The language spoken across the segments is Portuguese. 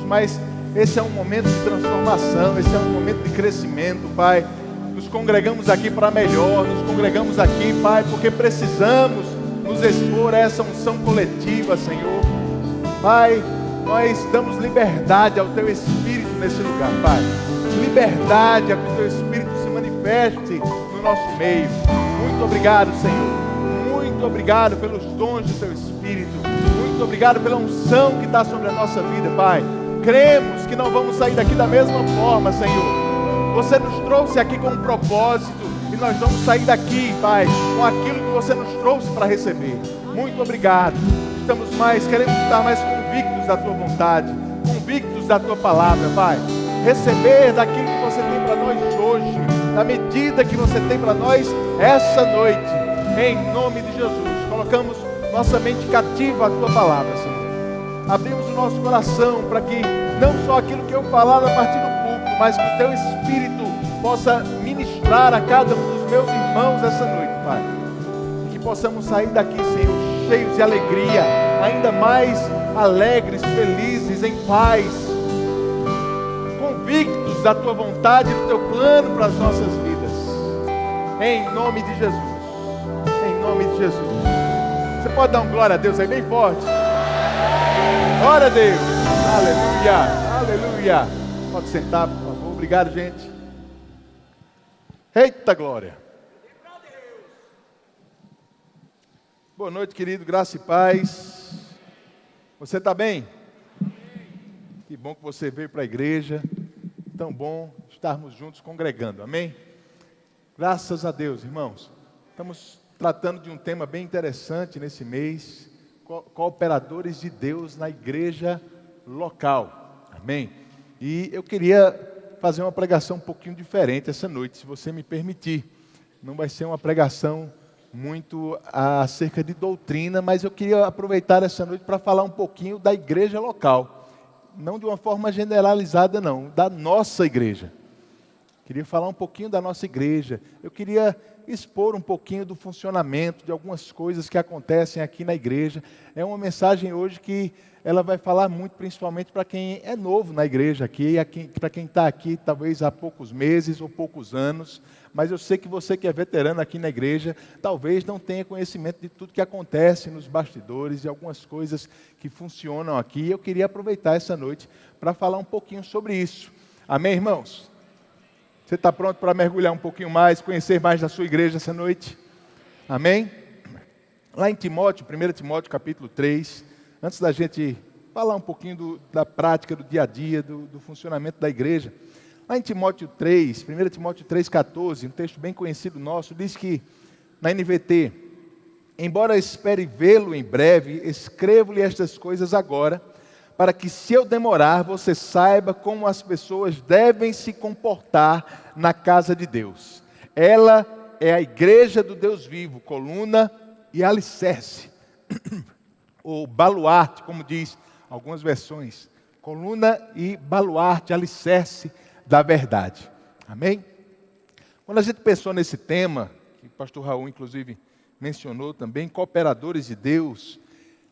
mas esse é um momento de transformação, esse é um momento de crescimento, Pai. Nos congregamos aqui para melhor, nos congregamos aqui, Pai, porque precisamos nos expor a essa unção coletiva, Senhor. Pai, nós damos liberdade ao Teu Espírito nesse lugar, Pai. Liberdade a que o Teu Espírito se manifeste no nosso meio. Muito obrigado, Senhor. Muito obrigado pelos dons do Teu Espírito. Muito obrigado pela unção que está sobre a nossa vida, Pai. Cremos que não vamos sair daqui da mesma forma, Senhor. Você nos trouxe aqui com um propósito e nós vamos sair daqui, Pai, com aquilo que você nos trouxe para receber. Muito obrigado. Queremos estar mais convictos da Tua vontade, convictos da Tua palavra, Pai. Receber daquilo que você tem para nós hoje, da medida que você tem para nós essa noite, em nome de Jesus. Colocamos nossa mente cativa à Tua palavra, Senhor. Abrimos o nosso coração para que não só aquilo que eu falar a partir do púlpito, mas que o Teu Espírito possa ministrar a cada um dos meus irmãos essa noite, Pai. E que possamos sair daqui, Senhor, cheios de alegria, ainda mais alegres, felizes, em paz, convictos da Tua vontade e do Teu plano para as nossas vidas. Em nome de Jesus. Em nome de Jesus. Você pode dar um glória a Deus aí bem forte? Glória a Deus. Aleluia. Aleluia. Pode sentar, por favor. Obrigado, gente. Eita glória. Boa noite, querido. Graça e paz. Você está bem? Que bom que você veio para a igreja. Tão bom estarmos juntos congregando. Amém? Graças a Deus, irmãos. Estamos tratando de um tema bem interessante nesse mês. Cooperadores de Deus na igreja local. Amém? E eu queria fazer uma pregação um pouquinho diferente essa noite, se você me permitir. Não vai ser uma pregação muito acerca de doutrina, mas eu queria aproveitar essa noite para falar um pouquinho da igreja local. Não de uma forma generalizada, não, da nossa igreja. Queria falar um pouquinho da nossa igreja. Eu queria expor um pouquinho do funcionamento, de algumas coisas que acontecem aqui na igreja. É uma mensagem hoje que ela vai falar muito, principalmente para quem é novo na igreja aqui, para quem está aqui talvez há poucos meses ou poucos anos, mas eu sei que você que é veterano aqui na igreja, talvez não tenha conhecimento de tudo que acontece nos bastidores e algumas coisas que funcionam aqui. Eu queria aproveitar essa noite para falar um pouquinho sobre isso. Amém, irmãos? Você está pronto para mergulhar um pouquinho mais, conhecer mais da sua igreja essa noite? Amém? Lá em Timóteo, 1 Timóteo capítulo 3, antes da gente falar um pouquinho da prática do dia a dia, do funcionamento da igreja, lá em Timóteo 3, 1 Timóteo 3,14, um texto bem conhecido nosso, diz que, na NVT, embora espere vê-lo em breve, escrevo-lhe estas coisas agora, para que, se eu demorar, você saiba como as pessoas devem se comportar na casa de Deus. Ela é a igreja do Deus vivo, coluna e alicerce, ou baluarte, como diz algumas versões, coluna e baluarte, alicerce da verdade. Amém? Quando a gente pensou nesse tema, que o pastor Raul, inclusive, mencionou também, cooperadores de Deus,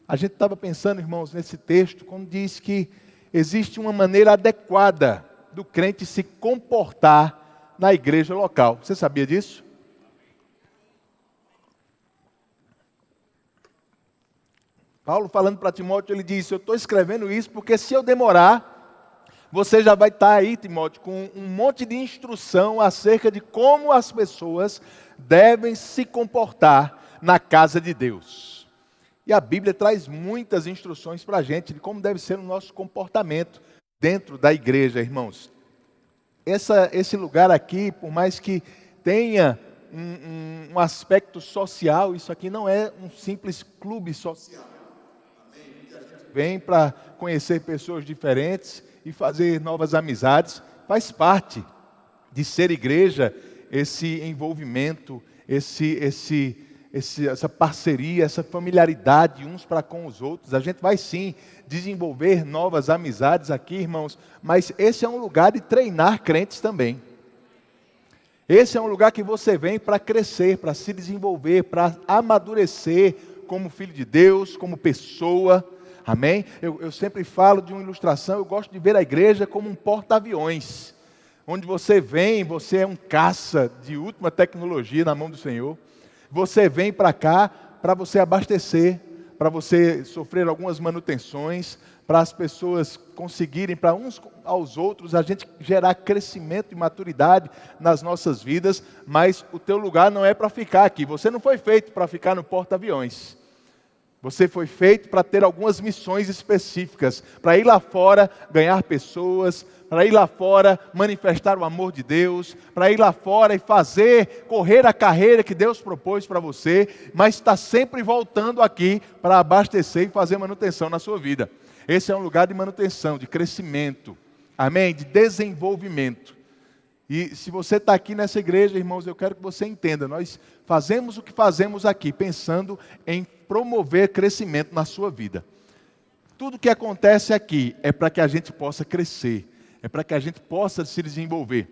a gente estava pensando, irmãos, nesse texto, quando diz que existe uma maneira adequada do crente se comportar na igreja local. Você sabia disso? Paulo falando para Timóteo, ele disse, eu estou escrevendo isso porque se eu demorar, você já vai estar aí, Timóteo, com um monte de instrução acerca de como as pessoas devem se comportar na casa de Deus. E a Bíblia traz muitas instruções para a gente de como deve ser o nosso comportamento dentro da igreja, irmãos. Esse lugar aqui, por mais que tenha um aspecto social, isso aqui não é um simples clube social. Vem para conhecer pessoas diferentes e fazer novas amizades. Faz parte de ser igreja esse envolvimento, essa parceria, essa familiaridade uns para com os outros. A gente vai sim desenvolver novas amizades aqui, irmãos, mas esse é um lugar de treinar crentes também. Esse é um lugar que você vem para crescer, para se desenvolver, para amadurecer como filho de Deus, como pessoa. Amém? Eu sempre falo de uma ilustração, eu gosto de ver a igreja como um porta-aviões. Onde você vem, você é um caça de última tecnologia na mão do Senhor. Você vem para cá para você abastecer, para você sofrer algumas manutenções, para as pessoas conseguirem, para uns aos outros, a gente gerar crescimento e maturidade nas nossas vidas, mas o teu lugar não é para ficar aqui. Você não foi feito para ficar no porta-aviões. Você foi feito para ter algumas missões específicas, para ir lá fora ganhar pessoas, para ir lá fora manifestar o amor de Deus, para ir lá fora e correr a carreira que Deus propôs para você, mas está sempre voltando aqui para abastecer e fazer manutenção na sua vida. Esse é um lugar de manutenção, de crescimento, amém? De desenvolvimento. E se você está aqui nessa igreja, irmãos, eu quero que você entenda, nós fazemos o que fazemos aqui, pensando em promover crescimento na sua vida. Tudo que acontece aqui é para que a gente possa crescer, é para que a gente possa se desenvolver.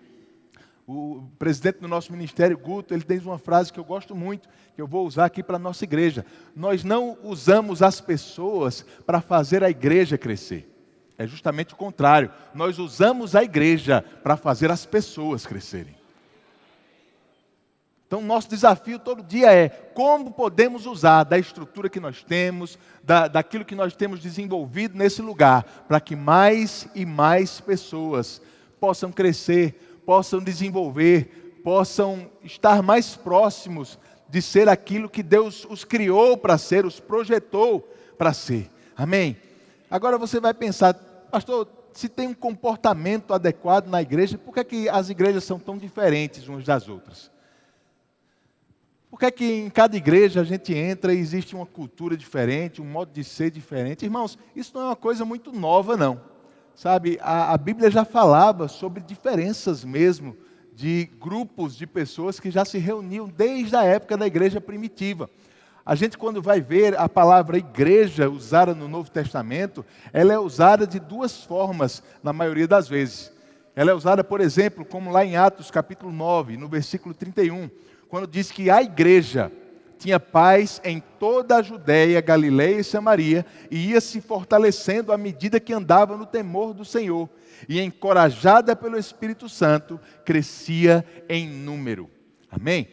O presidente do nosso ministério, Guto, ele tem uma frase que eu gosto muito, que eu vou usar aqui para a nossa igreja. Nós não usamos as pessoas para fazer a igreja crescer. É justamente o contrário. Nós usamos a igreja para fazer as pessoas crescerem. Então, nosso desafio todo dia é como podemos usar da estrutura que nós temos, daquilo que nós temos desenvolvido nesse lugar, para que mais e mais pessoas possam crescer, possam desenvolver, possam estar mais próximos de ser aquilo que Deus os criou para ser, os projetou para ser. Amém? Agora você vai pensar, pastor, se tem um comportamento adequado na igreja, por que é que as igrejas são tão diferentes umas das outras? Por que é que em cada igreja a gente entra e existe uma cultura diferente, um modo de ser diferente? Irmãos, isso não é uma coisa muito nova, não. Sabe, a Bíblia já falava sobre diferenças mesmo de grupos de pessoas que já se reuniam desde a época da igreja primitiva. A gente, quando vai ver a palavra igreja usada no Novo Testamento, ela é usada de duas formas, na maioria das vezes. Ela é usada, por exemplo, como lá em Atos capítulo 9, no versículo 31, quando diz que a igreja tinha paz em toda a Judéia, Galileia e Samaria, e ia se fortalecendo à medida que andava no temor do Senhor, e encorajada pelo Espírito Santo, crescia em número. Amém?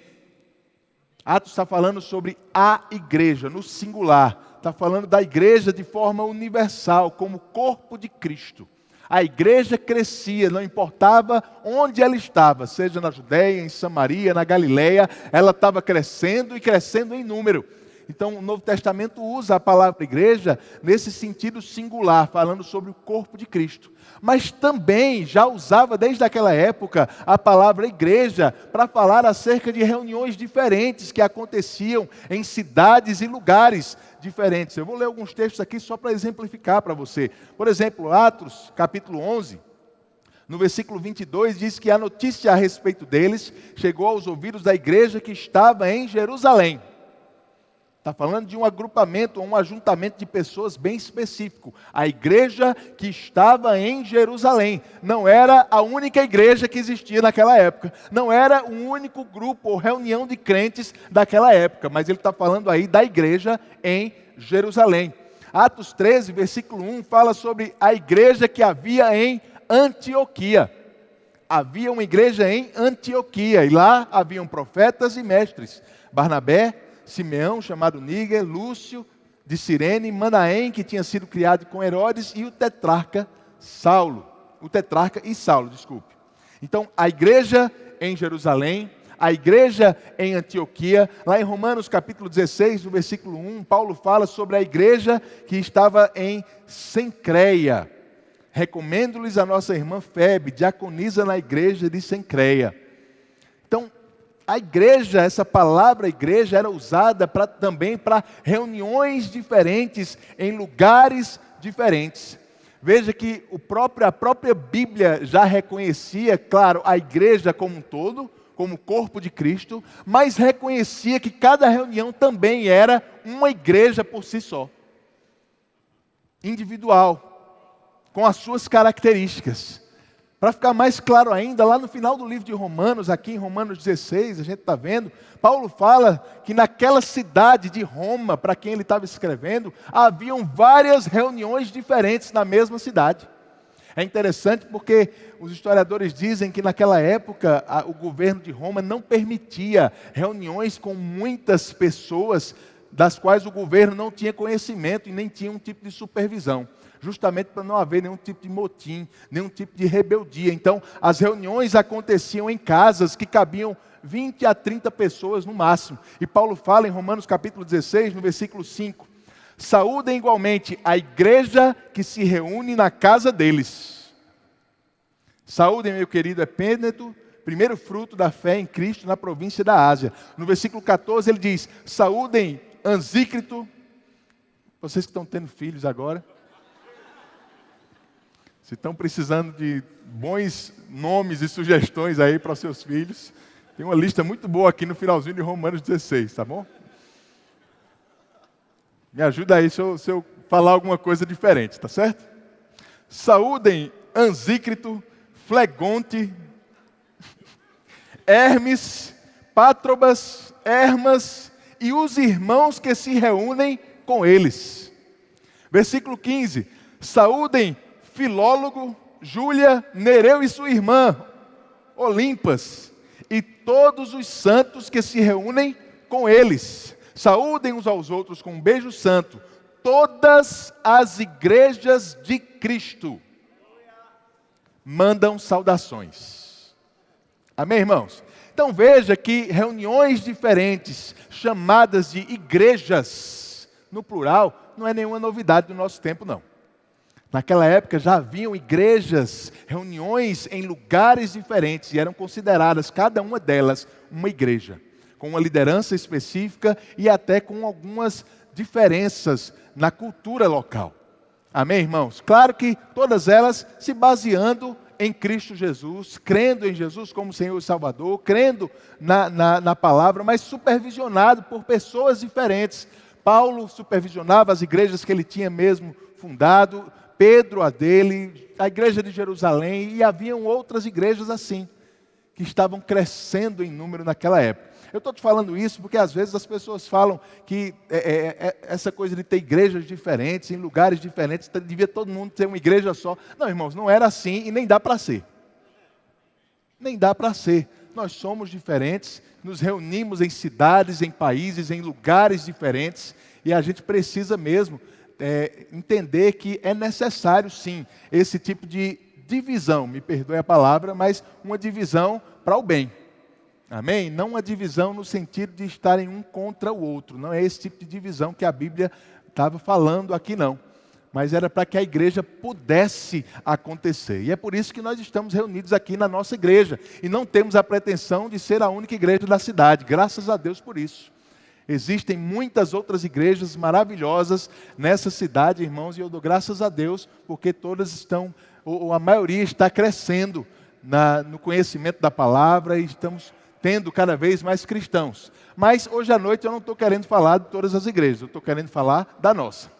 Atos está falando sobre a igreja, no singular. Está falando da igreja de forma universal, como corpo de Cristo. A igreja crescia, não importava onde ela estava, seja na Judéia, em Samaria, na Galileia, ela estava crescendo e crescendo em número. Então o Novo Testamento usa a palavra igreja nesse sentido singular, falando sobre o corpo de Cristo. Mas também já usava desde aquela época a palavra igreja para falar acerca de reuniões diferentes que aconteciam em cidades e lugares diferentes. Eu vou ler alguns textos aqui só para exemplificar para você. Por exemplo, Atos capítulo 11, no versículo 22, diz que a notícia a respeito deles chegou aos ouvidos da igreja que estava em Jerusalém. Está falando de um agrupamento, um ajuntamento de pessoas bem específico. A igreja que estava em Jerusalém. Não era a única igreja que existia naquela época. Não era um único grupo ou reunião de crentes daquela época. Mas ele está falando aí da igreja em Jerusalém. Atos 13, versículo 1, fala sobre a igreja que havia em Antioquia. Havia uma igreja em Antioquia. E lá haviam profetas e mestres. Barnabé, Simeão, chamado Níger, Lúcio, de Cirene, Manaém, que tinha sido criado com Herodes, e o tetrarca Saulo. Então, a igreja em Jerusalém, a igreja em Antioquia, lá em Romanos capítulo 16, no versículo 1, Paulo fala sobre a igreja que estava em Cencreia. Recomendo-lhes a nossa irmã Febe, diaconisa na igreja de Cencreia. Então, a igreja, essa palavra igreja era usada também para reuniões diferentes, em lugares diferentes. Veja que a própria Bíblia já reconhecia, claro, a igreja como um todo, como corpo de Cristo, mas reconhecia que cada reunião também era uma igreja por si só. Individual, com as suas características. Para ficar mais claro ainda, lá no final do livro de Romanos, aqui em Romanos 16, a gente está vendo, Paulo fala que naquela cidade de Roma, para quem ele estava escrevendo, haviam várias reuniões diferentes na mesma cidade. É interessante porque os historiadores dizem que naquela época o governo de Roma não permitia reuniões com muitas pessoas das quais o governo não tinha conhecimento e nem tinha um tipo de supervisão, justamente para não haver nenhum tipo de motim, nenhum tipo de rebeldia. Então, as reuniões aconteciam em casas que cabiam 20 a 30 pessoas no máximo. E Paulo fala em Romanos capítulo 16, no versículo 5, saúdem igualmente a igreja que se reúne na casa deles. Saúdem, meu querido Epêneto, primeiro fruto da fé em Cristo na província da Ásia. No versículo 14 ele diz, saúdem Ansícrito, vocês que estão tendo filhos agora, se estão precisando de bons nomes e sugestões aí para os seus filhos, tem uma lista muito boa aqui no finalzinho de Romanos 16, tá bom? Me ajuda aí se eu falar alguma coisa diferente, tá certo? Saúdem Ansícrito, Flegonte, Hermes, Pátrobas, Hermas e os irmãos que se reúnem com eles. Versículo 15, saúdem Filólogo, Júlia, Nereu e sua irmã, Olimpas, e todos os santos que se reúnem com eles. Saúdem uns aos outros com um beijo santo. Todas as igrejas de Cristo mandam saudações. Amém, irmãos? Então veja que reuniões diferentes, chamadas de igrejas, no plural, não é nenhuma novidade do nosso tempo, não. Naquela época já haviam igrejas, reuniões em lugares diferentes e eram consideradas, cada uma delas, uma igreja, com uma liderança específica e até com algumas diferenças na cultura local. Amém, irmãos? Claro que todas elas se baseando em Cristo Jesus, crendo em Jesus como Senhor e Salvador, crendo na palavra, mas supervisionado por pessoas diferentes. Paulo supervisionava as igrejas que ele tinha mesmo fundado, Pedro a dele, a igreja de Jerusalém, e haviam outras igrejas assim, que estavam crescendo em número naquela época. Eu estou te falando isso porque às vezes as pessoas falam que essa coisa de ter igrejas diferentes, em lugares diferentes, devia todo mundo ter uma igreja só. Não, irmãos, não era assim e nem dá para ser. Nem dá para ser. Nós somos diferentes, nos reunimos em cidades, em países, em lugares diferentes, e a gente precisa mesmo entender que é necessário sim, esse tipo de divisão, me perdoe a palavra, mas uma divisão para o bem. Amém? Não uma divisão no sentido de estarem um contra o outro. Não é esse tipo de divisão que a Bíblia estava falando aqui, não. Mas era para que a igreja pudesse acontecer. E é por isso que nós estamos reunidos aqui na nossa igreja. E não temos a pretensão de ser a única igreja da cidade. Graças a Deus por isso. Existem muitas outras igrejas maravilhosas nessa cidade, irmãos. E eu dou graças a Deus porque todas estão, ou a maioria está crescendo no conhecimento da palavra e estamos tendo cada vez mais cristãos. Mas hoje à noite eu não estou querendo falar de todas as igrejas, eu estou querendo falar da nossa.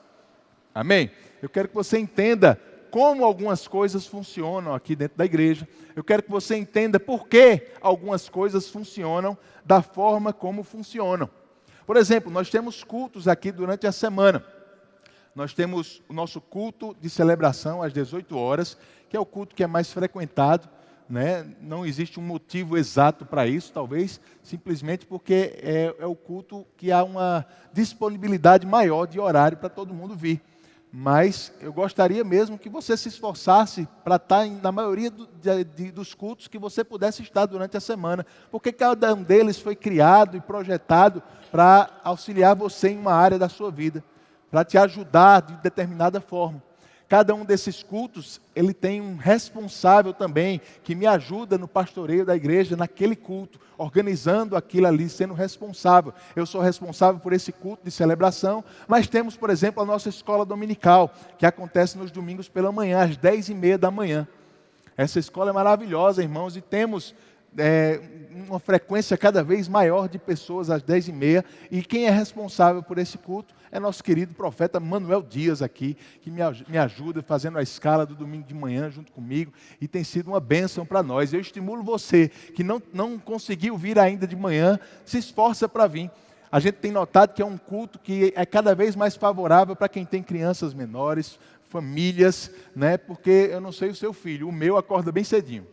Amém? Eu quero que você entenda como algumas coisas funcionam aqui dentro da igreja. Eu quero que você entenda por que algumas coisas funcionam da forma como funcionam. Por exemplo, nós temos cultos aqui durante a semana. Nós temos o nosso culto de celebração às 18 horas, que é o culto que é mais frequentado. Não existe um motivo exato para isso, talvez simplesmente porque é o culto que há uma disponibilidade maior de horário para todo mundo vir. Mas eu gostaria mesmo que você se esforçasse para estar na maioria dos cultos que você pudesse estar durante a semana, porque cada um deles foi criado e projetado para auxiliar você em uma área da sua vida, para te ajudar de determinada forma. Cada um desses cultos, ele tem um responsável também, que me ajuda no pastoreio da igreja, naquele culto, organizando aquilo ali, sendo responsável. Eu sou responsável por esse culto de celebração, mas temos, por exemplo, a nossa escola dominical, que acontece nos domingos pela manhã, às 10h30 da manhã. Essa escola é maravilhosa, irmãos, e temos uma frequência cada vez maior de pessoas às 10h30, e quem é responsável por esse culto é nosso querido profeta Manuel Dias aqui, que me ajuda fazendo a escala do domingo de manhã junto comigo, e tem sido uma bênção para nós. Eu estimulo você que não conseguiu vir ainda de manhã, se esforça para vir. A gente tem notado que é um culto que é cada vez mais favorável para quem tem crianças menores, famílias, né? Porque eu não sei o seu filho, o meu acorda bem cedinho.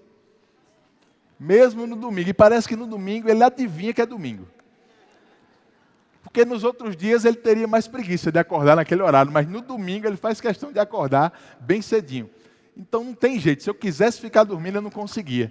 Mesmo no domingo, e parece que no domingo ele adivinha que é domingo. Porque nos outros dias ele teria mais preguiça de acordar naquele horário, mas no domingo ele faz questão de acordar bem cedinho. Então não tem jeito, se eu quisesse ficar dormindo eu não conseguia.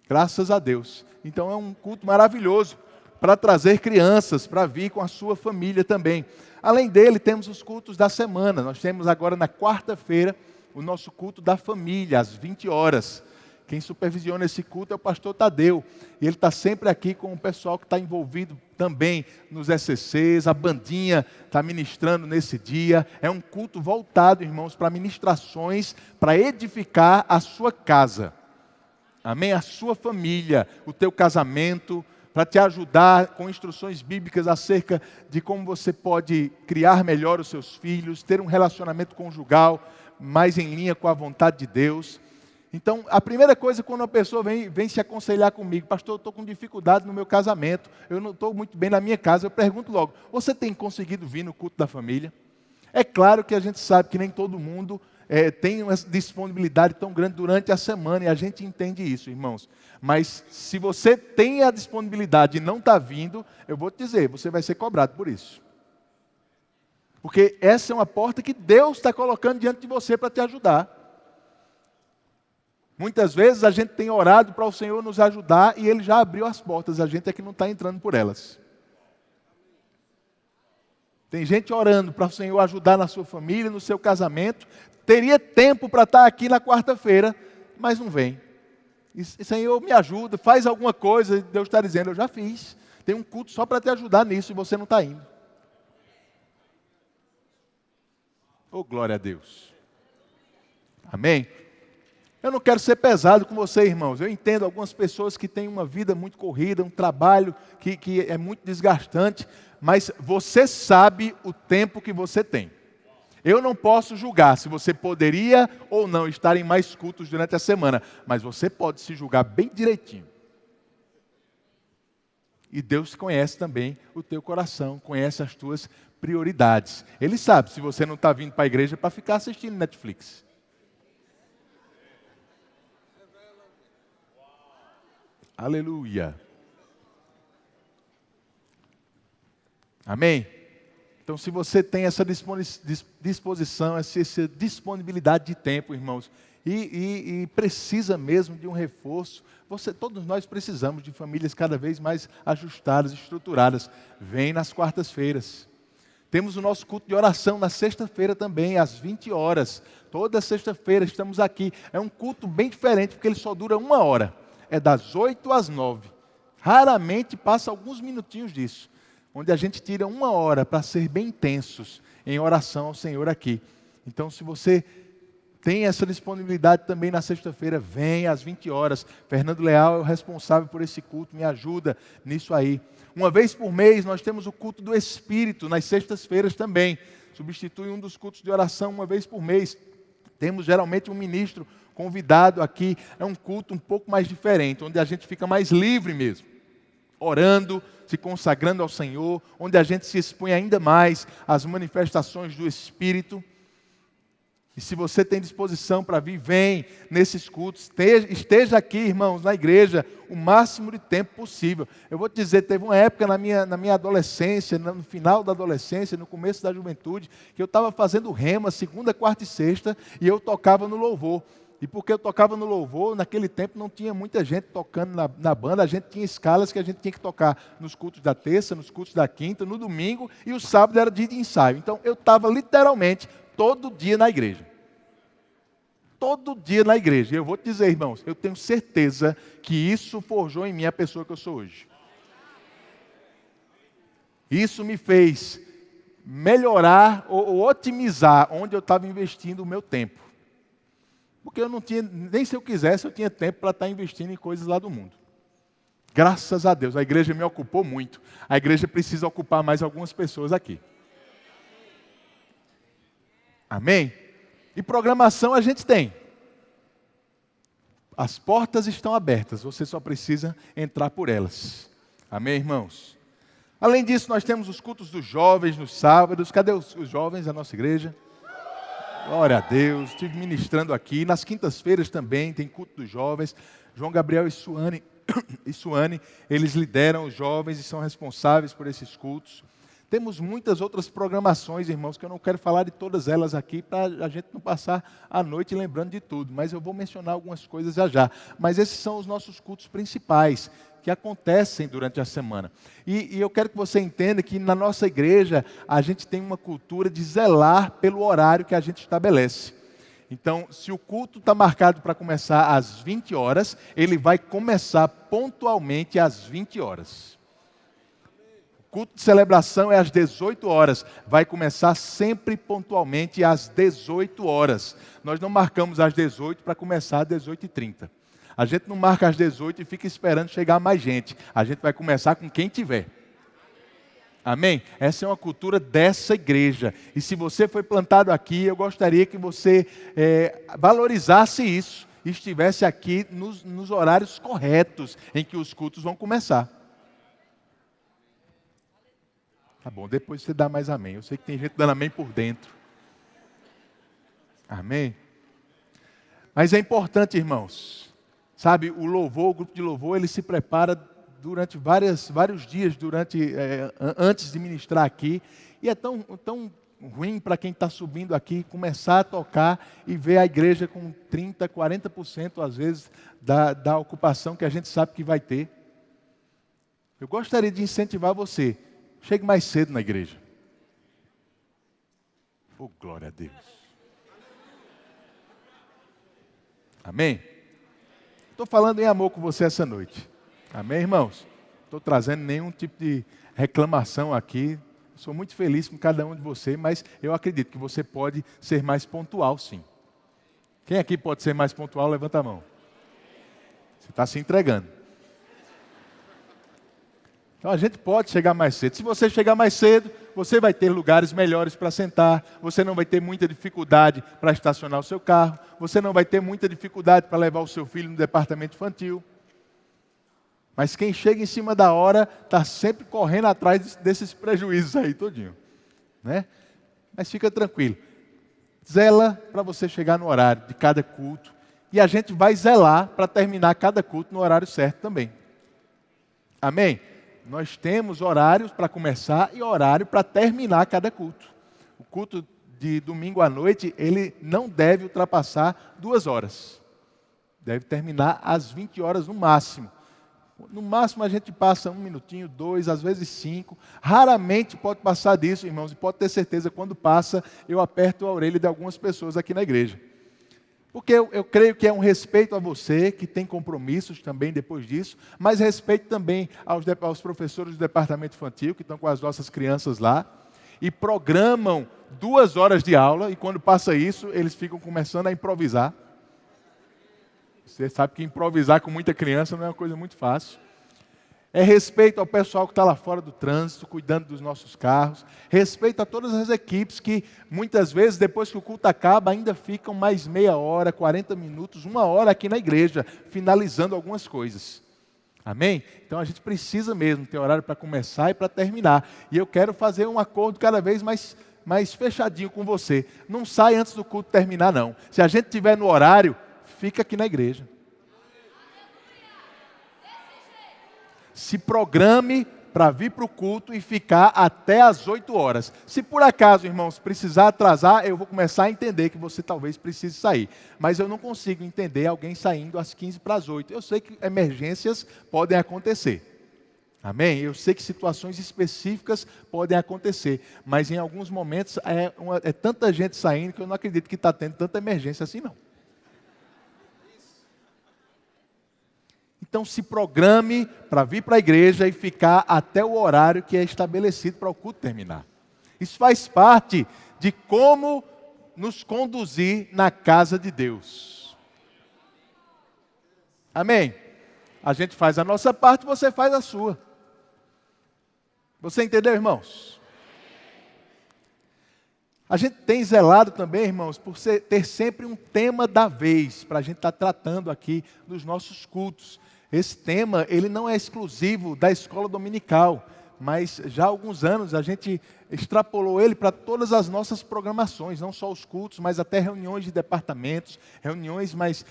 Graças a Deus. Então é um culto maravilhoso para trazer crianças, para vir com a sua família também. Além dele, temos os cultos da semana. Nós temos agora na quarta-feira o nosso culto da família, às 20 horas. Quem supervisiona esse culto é o pastor Tadeu. E ele está sempre aqui com o pessoal que está envolvido também nos SCCs, a bandinha está ministrando nesse dia. É um culto voltado, irmãos, para ministrações, para edificar a sua casa. Amém? A sua família, o teu casamento, para te ajudar com instruções bíblicas acerca de como você pode criar melhor os seus filhos, ter um relacionamento conjugal mais em linha com a vontade de Deus. Então, a primeira coisa quando uma pessoa vem se aconselhar comigo, pastor, eu estou com dificuldade no meu casamento, eu não estou muito bem na minha casa, eu pergunto logo, você tem conseguido vir no culto da família? É claro que a gente sabe que nem todo mundo tem uma disponibilidade tão grande durante a semana, e a gente entende isso, irmãos. Mas se você tem a disponibilidade e não está vindo, eu vou te dizer, você vai ser cobrado por isso. Porque essa é uma porta que Deus está colocando diante de você para te ajudar. Muitas vezes a gente tem orado para o Senhor nos ajudar e Ele já abriu as portas, a gente é que não está entrando por elas. Tem gente orando para o Senhor ajudar na sua família, no seu casamento, teria tempo para estar aqui na quarta-feira, mas não vem. E, Senhor, me ajuda, faz alguma coisa. Deus está dizendo, eu já fiz. Tem um culto só para te ajudar nisso e você não está indo. Oh, glória a Deus. Amém? Eu não quero ser pesado com você, irmãos. Eu entendo algumas pessoas que têm uma vida muito corrida, um trabalho que é muito desgastante, mas você sabe o tempo que você tem. Eu não posso julgar se você poderia ou não estar em mais cultos durante a semana, mas você pode se julgar bem direitinho. E Deus conhece também o teu coração, conhece as tuas prioridades. Ele sabe se você não está vindo para a igreja para ficar assistindo Netflix. Aleluia. Amém? Então, se você tem essa disposição, essa disponibilidade de tempo, irmãos, e precisa mesmo de um reforço, todos nós precisamos de famílias cada vez mais ajustadas, estruturadas. Vem nas quartas-feiras. Temos o nosso culto de oração na sexta-feira também, às 20 horas. Toda sexta-feira estamos aqui. É um culto bem diferente, porque ele só dura 1 hora. É das 8 às 9. Raramente passa alguns minutinhos disso. Onde a gente tira 1 hora para ser bem intensos em oração ao Senhor aqui. Então, se você tem essa disponibilidade também na sexta-feira, vem às 20 horas. Fernando Leal é o responsável por esse culto, me ajuda nisso aí. Uma vez por mês, nós temos o culto do Espírito, nas sextas-feiras também. Substitui um dos cultos de oração uma vez por mês. Temos geralmente um ministro convidado aqui. É um culto um pouco mais diferente, onde a gente fica mais livre mesmo. Orando, se consagrando ao Senhor, onde a gente se expõe ainda mais às manifestações do Espírito. E se você tem disposição para vir, vem nesses cultos, esteja aqui, irmãos, na igreja, o máximo de tempo possível. Eu vou te dizer, teve uma época na minha adolescência, no final da adolescência, no começo da juventude, que eu estava fazendo rema, segunda, quarta e sexta, e eu tocava no louvor. E porque eu tocava no louvor, naquele tempo não tinha muita gente tocando na banda, a gente tinha escalas que a gente tinha que tocar nos cultos da terça, nos cultos da quinta, no domingo, e o sábado era dia de ensaio. Então eu estava literalmente todo dia na igreja. Todo dia na igreja. E eu vou te dizer, irmãos, eu tenho certeza que isso forjou em mim a pessoa que eu sou hoje. Isso me fez melhorar ou otimizar onde eu estava investindo o meu tempo. Porque eu não tinha, nem se eu quisesse, eu tinha tempo para estar investindo em coisas lá do mundo. Graças a Deus, a igreja me ocupou muito. A igreja precisa ocupar mais algumas pessoas aqui. Amém? E programação a gente tem. As portas estão abertas, você só precisa entrar por elas. Amém, irmãos? Além disso, nós temos os cultos dos jovens nos sábados. Cadê os jovens da nossa igreja? Glória a Deus. Estive ministrando aqui. Nas quintas-feiras também tem culto dos jovens. João Gabriel e Suane, eles lideram os jovens e são responsáveis por esses cultos. Temos muitas outras programações, irmãos, que eu não quero falar de todas elas aqui para a gente não passar a noite lembrando de tudo, mas eu vou mencionar algumas coisas já. Mas esses são os nossos cultos principais, que acontecem durante a semana. E eu quero que você entenda que na nossa igreja a gente tem uma cultura de zelar pelo horário que a gente estabelece. Então, se o culto está marcado para começar às 20 horas, ele vai começar pontualmente às 20 horas. O culto de celebração é às 18 horas, vai começar sempre pontualmente às 18 horas. Nós não marcamos às 18 para começar às 18h30. A gente não marca às 18 e fica esperando chegar mais gente. A gente vai começar com quem tiver. Amém? Essa é uma cultura dessa igreja. E se você foi plantado aqui, eu gostaria que você valorizasse isso e estivesse aqui nos horários corretos em que os cultos vão começar. Tá bom, depois você dá mais amém. Eu sei que tem gente dando amém por dentro. Amém? Mas é importante, irmãos. Sabe, o louvor, o grupo de louvor, ele se prepara durante vários dias antes de ministrar aqui. E é tão ruim para quem está subindo aqui começar a tocar e ver a igreja com 30%, 40% às vezes da ocupação que a gente sabe que vai ter. Eu gostaria de incentivar você. Chegue mais cedo na igreja. Oh, glória a Deus. Amém? Estou falando em amor com você essa noite. Amém, irmãos? Estou trazendo nenhum tipo de reclamação aqui. Sou muito feliz com cada um de vocês, mas eu acredito que você pode ser mais pontual, sim. Quem aqui pode ser mais pontual, levanta a mão. Você está se entregando. Então a gente pode chegar mais cedo. Se você chegar mais cedo, você vai ter lugares melhores para sentar, você não vai ter muita dificuldade para estacionar o seu carro, você não vai ter muita dificuldade para levar o seu filho no departamento infantil. Mas quem chega em cima da hora está sempre correndo atrás desses prejuízos aí todinho, né? Mas fica tranquilo. Zela para você chegar no horário de cada culto e a gente vai zelar para terminar cada culto no horário certo também. Amém? Nós temos horários para começar e horário para terminar cada culto. O culto de domingo à noite, ele não deve ultrapassar 2 horas. Deve terminar às 20 horas no máximo. No máximo a gente passa 1 minutinho, 2, às vezes 5. Raramente pode passar disso, irmãos. E pode ter certeza, quando passa, eu aperto a orelha de algumas pessoas aqui na igreja. Porque eu creio que é um respeito a você, que tem compromissos também depois disso, mas respeito também aos professores do departamento infantil, que estão com as nossas crianças lá, e programam 2 horas de aula, e quando passa isso, eles ficam começando a improvisar. Você sabe que improvisar com muita criança não é uma coisa muito fácil. É respeito ao pessoal que está lá fora do trânsito, cuidando dos nossos carros. Respeito a todas as equipes que, muitas vezes, depois que o culto acaba, ainda ficam mais meia hora, 40 minutos, 1 hora aqui na igreja, finalizando algumas coisas. Amém? Então a gente precisa mesmo ter horário para começar e para terminar. E eu quero fazer um acordo cada vez mais fechadinho com você. Não sai antes do culto terminar, não. Se a gente estiver no horário, fica aqui na igreja. Se programe para vir para o culto e ficar até às 8 horas. Se por acaso, irmãos, precisar atrasar, eu vou começar a entender que você talvez precise sair. Mas eu não consigo entender alguém saindo às 15 para as 8. Eu sei que emergências podem acontecer. Amém? Eu sei que situações específicas podem acontecer. Mas em alguns momentos é tanta gente saindo que eu não acredito que está tendo tanta emergência assim, não. Então se programe para vir para a igreja e ficar até o horário que é estabelecido para o culto terminar. Isso faz parte de como nos conduzir na casa de Deus. Amém? A gente faz a nossa parte, você faz a sua. Você entendeu, irmãos? A gente tem zelado também, irmãos, por ter sempre um tema da vez, para a gente estar tratando aqui nos nossos cultos. Esse tema, ele não é exclusivo da escola dominical, mas já há alguns anos a gente extrapolou ele para todas as nossas programações, não só os cultos, mas até reuniões de departamentos, reuniões mais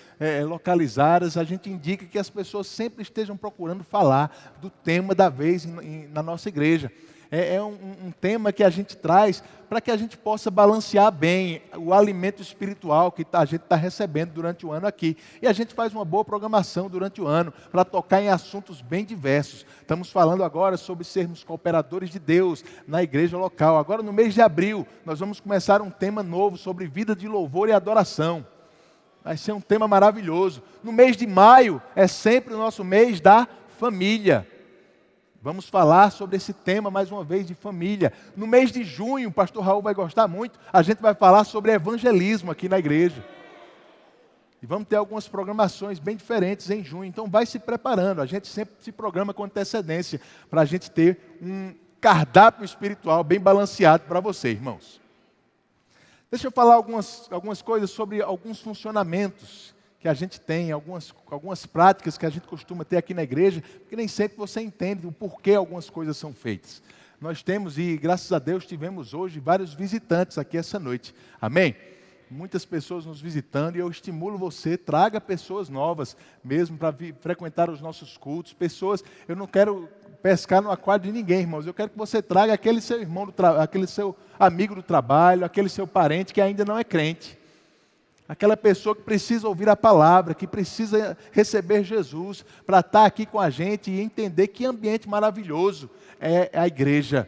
localizadas. A gente indica que as pessoas sempre estejam procurando falar do tema da vez na nossa igreja. É um tema que a gente traz para que a gente possa balancear bem o alimento espiritual que a gente está recebendo durante o ano aqui. E a gente faz uma boa programação durante o ano para tocar em assuntos bem diversos. Estamos falando agora sobre sermos cooperadores de Deus na igreja local. Agora no mês de abril nós vamos começar um tema novo sobre vida de louvor e adoração. Vai ser um tema maravilhoso. No mês de maio é sempre o nosso mês da família. Vamos falar sobre esse tema mais uma vez de família. No mês de junho, o pastor Raul vai gostar muito, a gente vai falar sobre evangelismo aqui na igreja. E vamos ter algumas programações bem diferentes em junho. Então vai se preparando, a gente sempre se programa com antecedência para a gente ter um cardápio espiritual bem balanceado para você, irmãos. Deixa eu falar algumas coisas sobre alguns funcionamentos que a gente tem, algumas práticas que a gente costuma ter aqui na igreja, porque nem sempre você entende o porquê algumas coisas são feitas. Nós temos, e graças a Deus tivemos hoje vários visitantes aqui essa noite, amém? Muitas pessoas nos visitando, e eu estimulo você, traga pessoas novas mesmo para frequentar os nossos cultos, eu não quero pescar no aquário de ninguém, irmãos, eu quero que você traga aquele seu irmão, aquele seu amigo do trabalho, aquele seu parente que ainda não é crente. Aquela pessoa que precisa ouvir a palavra, que precisa receber Jesus, para estar aqui com a gente e entender que ambiente maravilhoso é a igreja.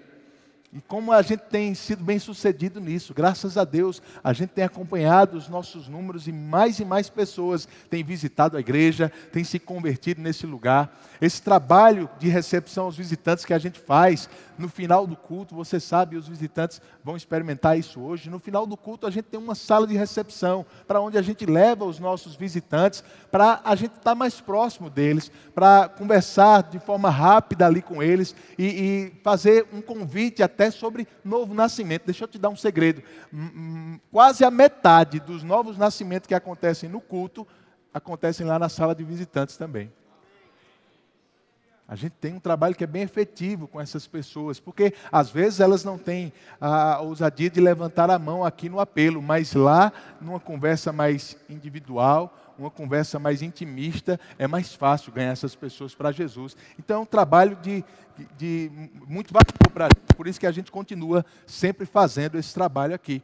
E como a gente tem sido bem sucedido nisso, graças a Deus, a gente tem acompanhado os nossos números e mais pessoas têm visitado a igreja, têm se convertido nesse lugar. Esse trabalho de recepção aos visitantes que a gente faz no final do culto, você sabe, os visitantes vão experimentar isso hoje. No final do culto a gente tem uma sala de recepção, para onde a gente leva os nossos visitantes, para a gente estar mais próximo deles, para conversar de forma rápida ali com eles e fazer um convite até sobre novo nascimento. Deixa eu te dar um segredo, quase a metade dos novos nascimentos que acontecem no culto, acontecem lá na sala de visitantes também. A gente tem um trabalho que é bem efetivo com essas pessoas, porque às vezes elas não têm a ousadia de levantar a mão aqui no apelo, mas lá, numa conversa mais individual, uma conversa mais intimista, é mais fácil ganhar essas pessoas para Jesus. Então é um trabalho de muito valor para a gente, por isso que a gente continua sempre fazendo esse trabalho aqui.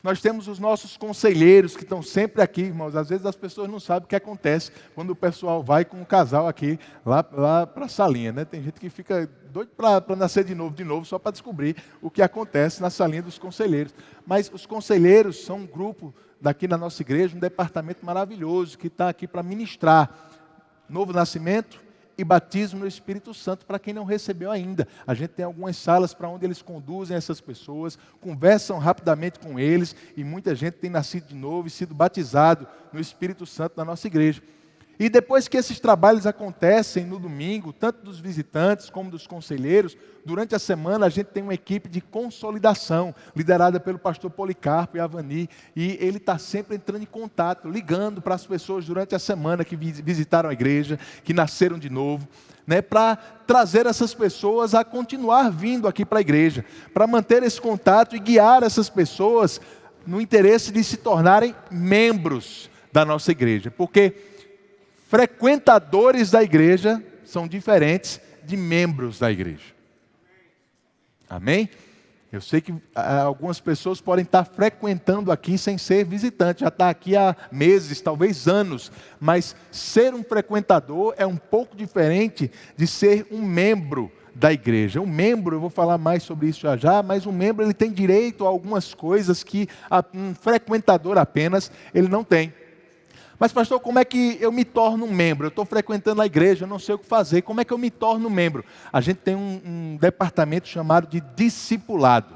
Nós temos os nossos conselheiros que estão sempre aqui, irmãos. Às vezes as pessoas não sabem o que acontece quando o pessoal vai com o casal aqui, lá para a salinha, né? Tem gente que fica doido para nascer de novo, só para descobrir o que acontece na salinha dos conselheiros. Mas os conselheiros são um grupo daqui na nossa igreja, um departamento maravilhoso que está aqui para ministrar novo nascimento e batismo no Espírito Santo para quem não recebeu ainda. A gente tem algumas salas para onde eles conduzem essas pessoas, conversam rapidamente com eles, e muita gente tem nascido de novo e sido batizado no Espírito Santo na nossa igreja. E depois que esses trabalhos acontecem no domingo, tanto dos visitantes como dos conselheiros, durante a semana a gente tem uma equipe de consolidação, liderada pelo pastor Policarpo e Avani, e ele está sempre entrando em contato, ligando para as pessoas durante a semana que visitaram a igreja, que nasceram de novo, né, para trazer essas pessoas a continuar vindo aqui para a igreja, para manter esse contato e guiar essas pessoas no interesse de se tornarem membros da nossa igreja, porque frequentadores da igreja são diferentes de membros da igreja. Amém? Eu sei que algumas pessoas podem estar frequentando aqui sem ser visitante, já está aqui há meses, talvez anos, mas ser um frequentador é um pouco diferente de ser um membro da igreja. Um membro, eu vou falar mais sobre isso já, mas um membro ele tem direito a algumas coisas que um frequentador apenas ele não tem. Mas pastor, como é que eu me torno um membro? Eu estou frequentando a igreja, eu não sei o que fazer. Como é que eu me torno um membro? A gente tem um departamento chamado de discipulado.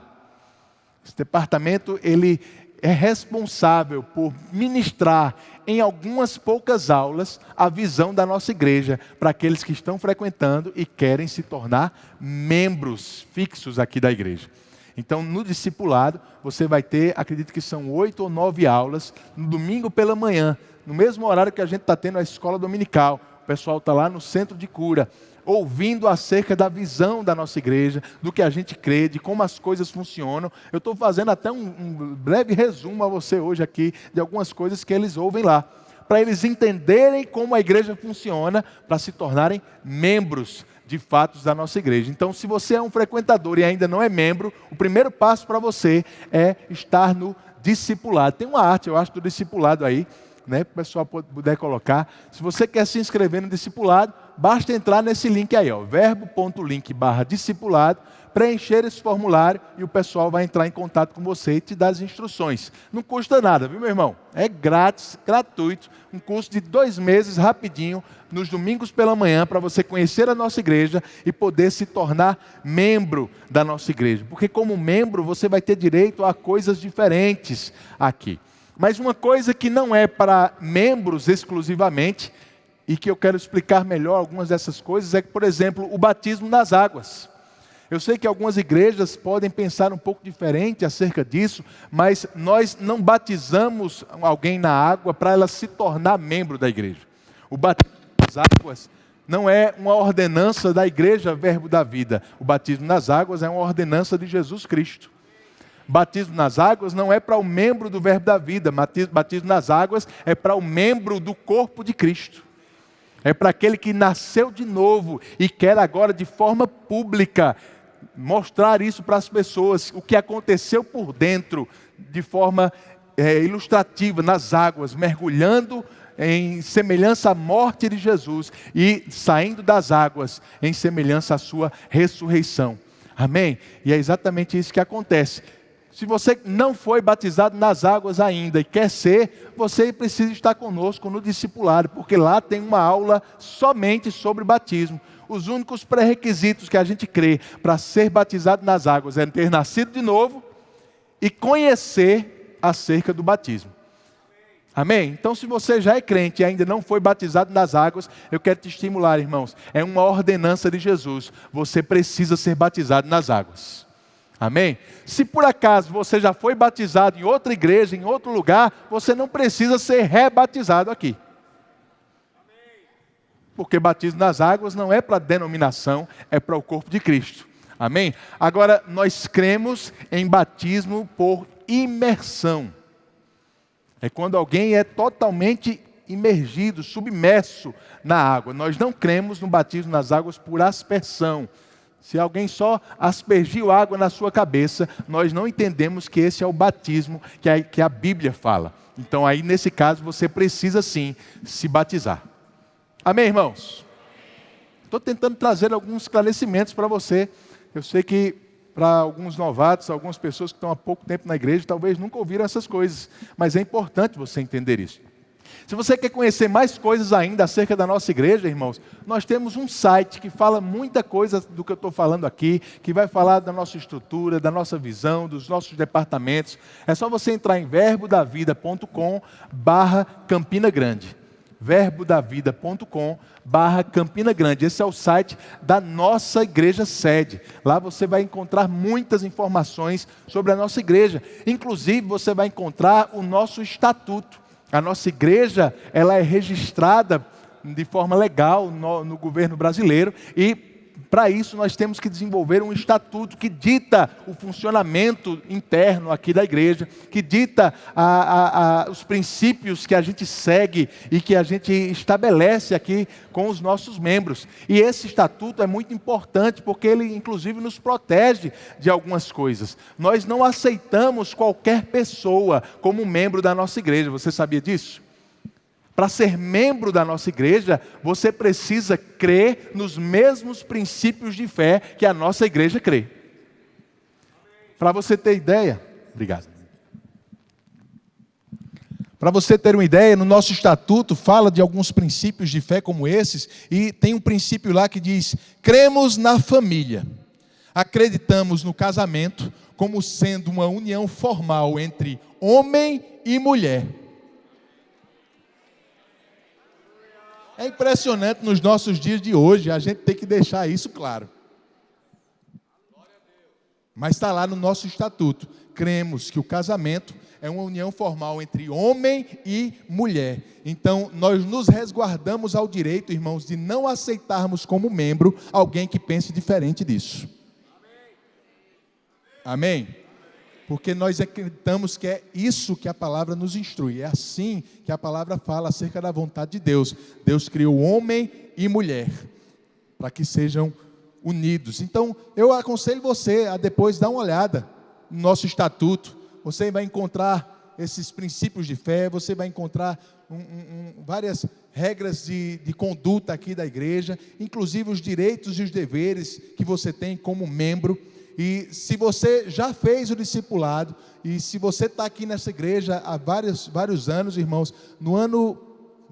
Esse departamento ele é responsável por ministrar em algumas poucas aulas a visão da nossa igreja para aqueles que estão frequentando e querem se tornar membros fixos aqui da igreja. Então, no discipulado, você vai ter, acredito que são 8 ou 9 aulas, no domingo pela manhã, no mesmo horário que a gente está tendo a escola dominical. O pessoal está lá no centro de cura, ouvindo acerca da visão da nossa igreja, do que a gente crê, de como as coisas funcionam. Eu estou fazendo até um breve resumo a você hoje aqui, de algumas coisas que eles ouvem lá, para eles entenderem como a igreja funciona, para se tornarem membros de fato da nossa igreja. Então, se você é um frequentador e ainda não é membro, o primeiro passo para você é estar no discipulado. Tem uma arte, eu acho, do discipulado aí, né, para o pessoal puder colocar. Se você quer se inscrever no discipulado, basta entrar nesse link aí, verbo.link/discipulado, preencher esse formulário e o pessoal vai entrar em contato com você e te dar as instruções. Não custa nada, viu, meu irmão? É grátis, gratuito, um curso de 2 meses, rapidinho, nos domingos pela manhã, para você conhecer a nossa igreja e poder se tornar membro da nossa igreja. Porque como membro, você vai ter direito a coisas diferentes aqui. Mas uma coisa que não é para membros exclusivamente, e que eu quero explicar melhor algumas dessas coisas, é que, por exemplo, o batismo nas águas. Eu sei que algumas igrejas podem pensar um pouco diferente acerca disso, mas nós não batizamos alguém na água para ela se tornar membro da igreja. O batismo nas águas não é uma ordenança da igreja Verbo da Vida. O batismo nas águas é uma ordenança de Jesus Cristo. Batismo nas águas não é para o membro do Verbo da Vida. Batismo nas águas é para o membro do corpo de Cristo. É para aquele que nasceu de novo e quer agora de forma pública mostrar isso para as pessoas, o que aconteceu por dentro, de forma ilustrativa, nas águas, mergulhando em semelhança à morte de Jesus e saindo das águas em semelhança à sua ressurreição. Amém? E é exatamente isso que acontece. Se você não foi batizado nas águas ainda e quer ser, você precisa estar conosco no discipulado, porque lá tem uma aula somente sobre batismo. Os únicos pré-requisitos que a gente crê para ser batizado nas águas é ter nascido de novo e conhecer acerca do batismo. Amém? Então, se você já é crente e ainda não foi batizado nas águas, eu quero te estimular, irmãos. É uma ordenança de Jesus. Você precisa ser batizado nas águas. Amém? Se por acaso você já foi batizado em outra igreja, em outro lugar, você não precisa ser rebatizado aqui. Porque batismo nas águas não é para denominação, é para o corpo de Cristo. Amém? Agora, nós cremos em batismo por imersão. É quando alguém é totalmente imergido, submerso na água. Nós não cremos no batismo nas águas por aspersão. Se alguém só aspergiu água na sua cabeça, nós não entendemos que esse é o batismo que a Bíblia fala. Então aí, nesse caso, você precisa sim se batizar. Amém, irmãos? Estou tentando trazer alguns esclarecimentos para você. Eu sei que para alguns novatos, algumas pessoas que estão há pouco tempo na igreja, talvez nunca ouviram essas coisas. Mas é importante você entender isso. Se você quer conhecer mais coisas ainda acerca da nossa igreja, irmãos, nós temos um site que fala muita coisa do que eu estou falando aqui, que vai falar da nossa estrutura, da nossa visão, dos nossos departamentos. É só você entrar em verbodavida.com/Campina Grande. verbodavida.com/Campina Grande. Esse é o site da nossa igreja sede. Lá você vai encontrar muitas informações sobre a nossa igreja. Inclusive, você vai encontrar o nosso estatuto. A nossa igreja, ela é registrada de forma legal no governo brasileiro e para isso nós temos que desenvolver um estatuto que dita o funcionamento interno aqui da igreja, que dita os princípios que a gente segue e que a gente estabelece aqui com os nossos membros. E esse estatuto é muito importante porque ele inclusive nos protege de algumas coisas. Nós não aceitamos qualquer pessoa como membro da nossa igreja. Você sabia disso? Para ser membro da nossa igreja, você precisa crer nos mesmos princípios de fé que a nossa igreja crê. Para você ter ideia, obrigado. Para você ter uma ideia, no nosso estatuto fala de alguns princípios de fé como esses, e tem um princípio lá que diz: cremos na família, acreditamos no casamento como sendo uma união formal entre homem e mulher. É impressionante nos nossos dias de hoje, a gente tem que deixar isso claro. Mas está lá no nosso estatuto. Cremos que o casamento é uma união formal entre homem e mulher. Então, nós nos resguardamos ao direito, irmãos, de não aceitarmos como membro alguém que pense diferente disso. Amém? Porque nós acreditamos que é isso que a palavra nos instrui. É assim que a palavra fala acerca da vontade de Deus. Deus criou homem e mulher para que sejam unidos. Então, eu aconselho você a depois dar uma olhada no nosso estatuto. Você vai encontrar esses princípios de fé, você vai encontrar várias regras de conduta aqui da igreja, inclusive os direitos e os deveres que você tem como membro. E se você já fez o discipulado, e se você está aqui nessa igreja há vários anos, irmãos,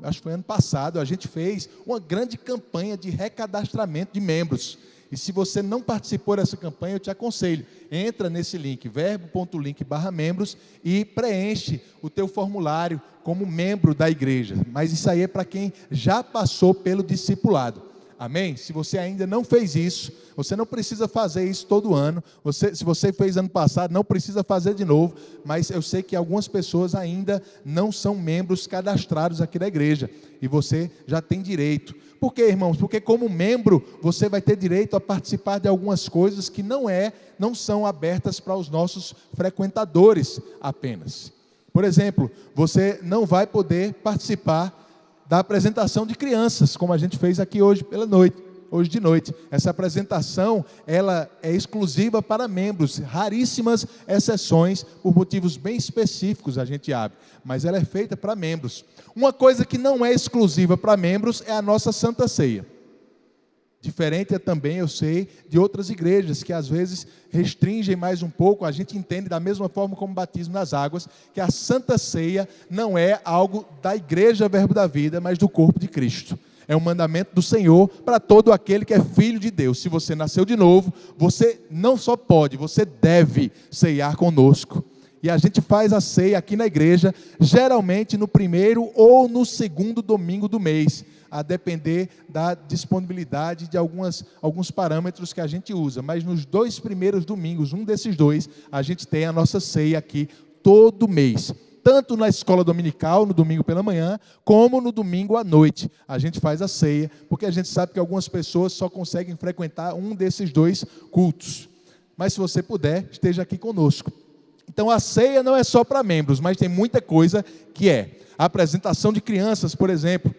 acho que foi ano passado, a gente fez uma grande campanha de recadastramento de membros. E se você não participou dessa campanha, eu te aconselho, entra nesse link, verbo.link/membros, e preenche o teu formulário como membro da igreja. Mas isso aí é para quem já passou pelo discipulado. Amém? Se você ainda não fez isso, você não precisa fazer isso todo ano. Se você fez ano passado, não precisa fazer de novo. Mas eu sei que algumas pessoas ainda não são membros cadastrados aqui da igreja. E você já tem direito. Por quê, irmãos? Porque como membro, você vai ter direito a participar de algumas coisas que não são abertas para os nossos frequentadores apenas. Por exemplo, você não vai poder participar da apresentação de crianças, como a gente fez aqui hoje de noite. Essa apresentação, ela é exclusiva para membros, raríssimas exceções, por motivos bem específicos a gente abre, mas ela é feita para membros. Uma coisa que não é exclusiva para membros é a nossa Santa Ceia. Diferente é também, eu sei, de outras igrejas que às vezes restringem mais um pouco. A gente entende da mesma forma como o batismo nas águas, que a Santa Ceia não é algo da igreja Verbo da Vida, mas do corpo de Cristo. É um mandamento do Senhor para todo aquele que é filho de Deus. Se você nasceu de novo, você não só pode, você deve ceiar conosco. E a gente faz a ceia aqui na igreja, geralmente no primeiro ou no segundo domingo do mês, a depender da disponibilidade de alguns parâmetros que a gente usa. Mas nos 2 primeiros domingos, um desses 2, a gente tem a nossa ceia aqui todo mês. Tanto na escola dominical, no domingo pela manhã, como no domingo à noite. A gente faz a ceia, porque a gente sabe que algumas pessoas só conseguem frequentar um desses 2 cultos. Mas se você puder, esteja aqui conosco. Então a ceia não é só para membros, mas tem muita coisa que é. A apresentação de crianças, por exemplo.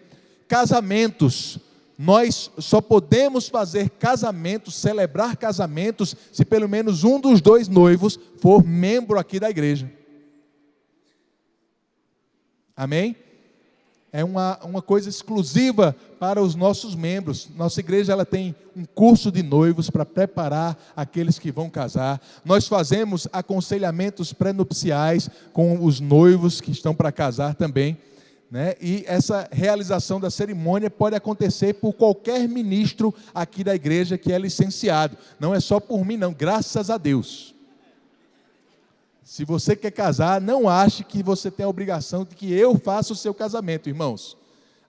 Casamentos. Nós só podemos fazer casamentos, celebrar casamentos, se pelo menos um dos 2 noivos for membro aqui da igreja. Amém? É uma coisa exclusiva para os nossos membros. Nossa igreja ela tem um curso de noivos para preparar aqueles que vão casar. Nós fazemos aconselhamentos pré-nupciais com os noivos que estão para casar também, né? E essa realização da cerimônia pode acontecer por qualquer ministro aqui da igreja que é licenciado. Não é só por mim não, graças a Deus. Se você quer casar, não ache que você tem a obrigação de que eu faça o seu casamento, irmãos.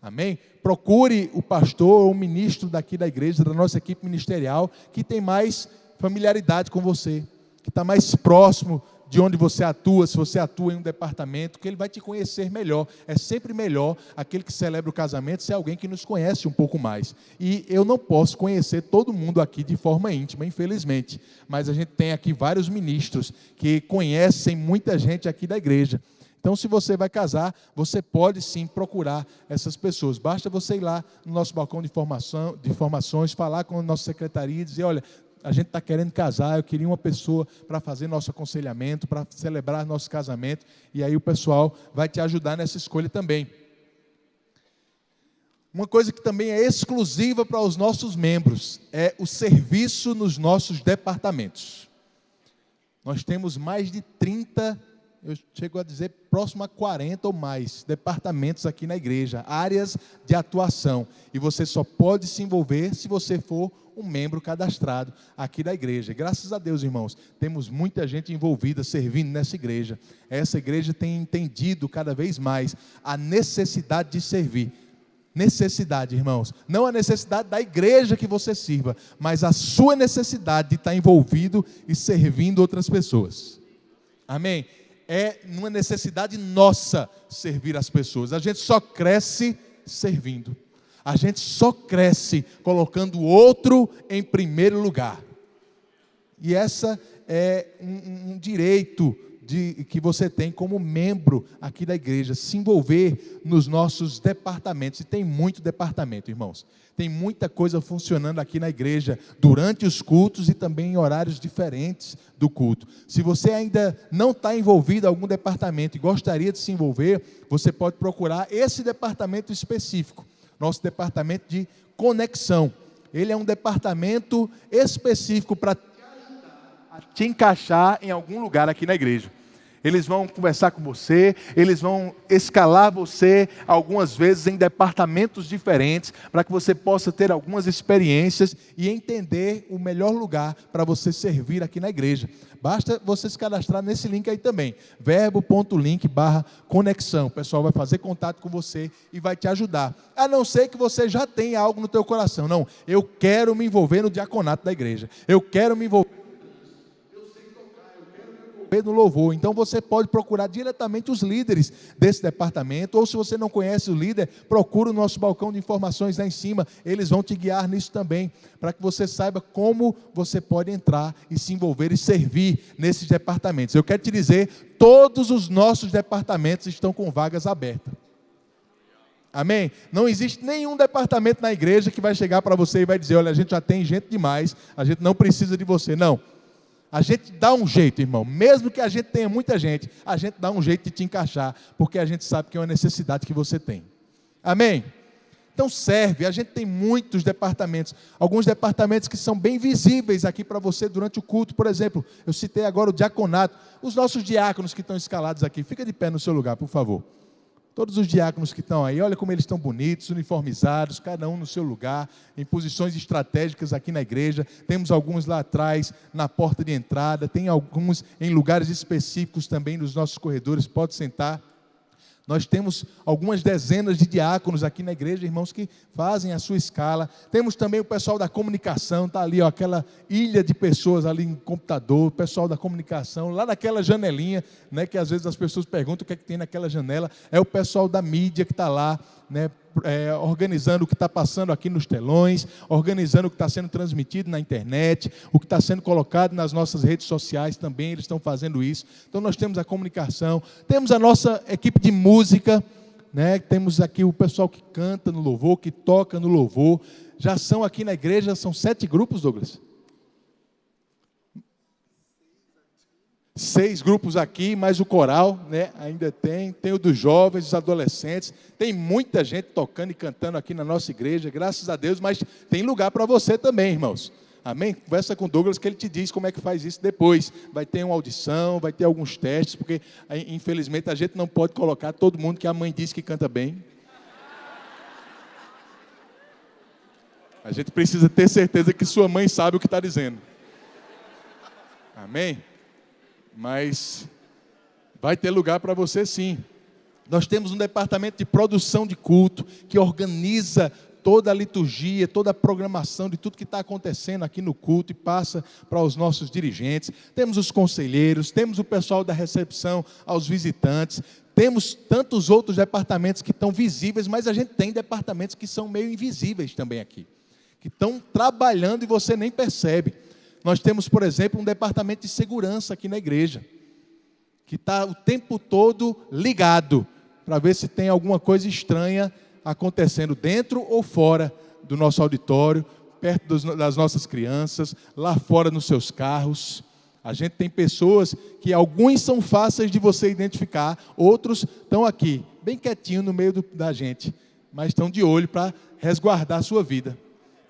Amém? Procure o pastor ou o ministro daqui da igreja, da nossa equipe ministerial, que tem mais familiaridade com você, que está mais próximo de onde você atua, se você atua em um departamento, que ele vai te conhecer melhor. É sempre melhor aquele que celebra o casamento ser alguém que nos conhece um pouco mais. E eu não posso conhecer todo mundo aqui de forma íntima, infelizmente. Mas a gente tem aqui vários ministros que conhecem muita gente aqui da igreja. Então, se você vai casar, você pode sim procurar essas pessoas. Basta você ir lá no nosso balcão de informações, falar com a nossa secretaria e dizer, olha, a gente está querendo casar, eu queria uma pessoa para fazer nosso aconselhamento, para celebrar nosso casamento, e aí o pessoal vai te ajudar nessa escolha também. Uma coisa que também é exclusiva para os nossos membros, é o serviço nos nossos departamentos. Nós temos mais de 30, eu chego a dizer próximo a 40 ou mais departamentos aqui na igreja, áreas de atuação, e você só pode se envolver se você for um membro cadastrado aqui da igreja. Graças a Deus, irmãos, temos muita gente envolvida, servindo nessa igreja. Essa igreja tem entendido cada vez mais a necessidade de servir. necessidade, irmãos. Não a necessidade da igreja que você sirva, mas a sua necessidade de estar envolvido e servindo outras pessoas. Amém? É uma necessidade nossa servir as pessoas. A gente só cresce servindo. A gente só cresce colocando o outro em primeiro lugar. E essa é um direito que você tem como membro aqui da igreja, se envolver nos nossos departamentos. E tem muito departamento, irmãos. Tem muita coisa funcionando aqui na igreja, durante os cultos e também em horários diferentes do culto. Se você ainda não está envolvido em algum departamento e gostaria de se envolver, você pode procurar esse departamento específico, nosso departamento de conexão. Ele é um departamento específico para te encaixar em algum lugar aqui na igreja. Eles vão conversar com você, eles vão escalar você algumas vezes em departamentos diferentes, para que você possa ter algumas experiências e entender o melhor lugar para você servir aqui na igreja. Basta você se cadastrar nesse link aí também, verbo.link/conexão. O pessoal vai fazer contato com você e vai te ajudar. A não ser que você já tenha algo no teu coração. Não, eu quero me envolver no diaconato da igreja. Eu quero me envolver no louvor. Então você pode procurar diretamente os líderes desse departamento, ou se você não conhece o líder, procura o nosso balcão de informações lá em cima, eles vão te guiar nisso também, para que você saiba como você pode entrar e se envolver e servir nesses departamentos. Eu quero te dizer, todos os nossos departamentos estão com vagas abertas. Amém? Não existe nenhum departamento na igreja que vai chegar para você e vai dizer, olha, a gente já tem gente demais, a gente não precisa de você. Não. A gente dá um jeito, irmão, mesmo que a gente tenha muita gente, a gente dá um jeito de te encaixar, porque a gente sabe que é uma necessidade que você tem. Amém? Então serve, a gente tem muitos departamentos, alguns departamentos que são bem visíveis aqui para você durante o culto. Por exemplo, eu citei agora o diaconato, os nossos diáconos que estão escalados aqui, fica de pé no seu lugar, por favor. Todos os diáconos que estão aí, olha como eles estão bonitos, uniformizados, cada um no seu lugar, em posições estratégicas aqui na igreja. Temos alguns lá atrás, na porta de entrada, tem alguns em lugares específicos também nos nossos corredores, pode sentar. Nós temos algumas dezenas de diáconos aqui na igreja, irmãos, que fazem a sua escala. Temos também o pessoal da comunicação, está ali, ó, aquela ilha de pessoas ali em computador, o pessoal da comunicação, lá naquela janelinha, né, que às vezes as pessoas perguntam o que é que tem naquela janela, é o pessoal da mídia que está lá, né, organizando o que está passando aqui nos telões, organizando o que está sendo transmitido na internet, o que está sendo colocado nas nossas redes sociais também, eles estão fazendo isso. Então nós temos a comunicação, temos a nossa equipe de música, né? Temos aqui o pessoal que canta no louvor, que toca no louvor. Já são aqui na igreja, são 7 grupos, Douglas? 6 grupos aqui, mais o coral, né? Ainda tem o dos jovens, dos adolescentes, tem muita gente tocando e cantando aqui na nossa igreja, graças a Deus, mas tem lugar para você também, irmãos. Amém? Conversa com o Douglas que ele te diz como é que faz isso depois. Vai ter uma audição, vai ter alguns testes, porque infelizmente a gente não pode colocar todo mundo que a mãe diz que canta bem. A gente precisa ter certeza que sua mãe sabe o que está dizendo. Amém? Mas vai ter lugar para você sim. Nós temos um departamento de produção de culto, que organiza toda a liturgia, toda a programação de tudo que está acontecendo aqui no culto e passa para os nossos dirigentes. Temos os conselheiros, temos o pessoal da recepção aos visitantes, temos tantos outros departamentos que estão visíveis, mas a gente tem departamentos que são meio invisíveis também aqui, que estão trabalhando e você nem percebe. Nós temos, por exemplo, um departamento de segurança aqui na igreja, que está o tempo todo ligado, para ver se tem alguma coisa estranha acontecendo dentro ou fora do nosso auditório, perto das nossas crianças, lá fora nos seus carros. A gente tem pessoas que alguns são fáceis de você identificar, outros estão aqui, bem quietinho no meio da gente, mas estão de olho para resguardar a sua vida.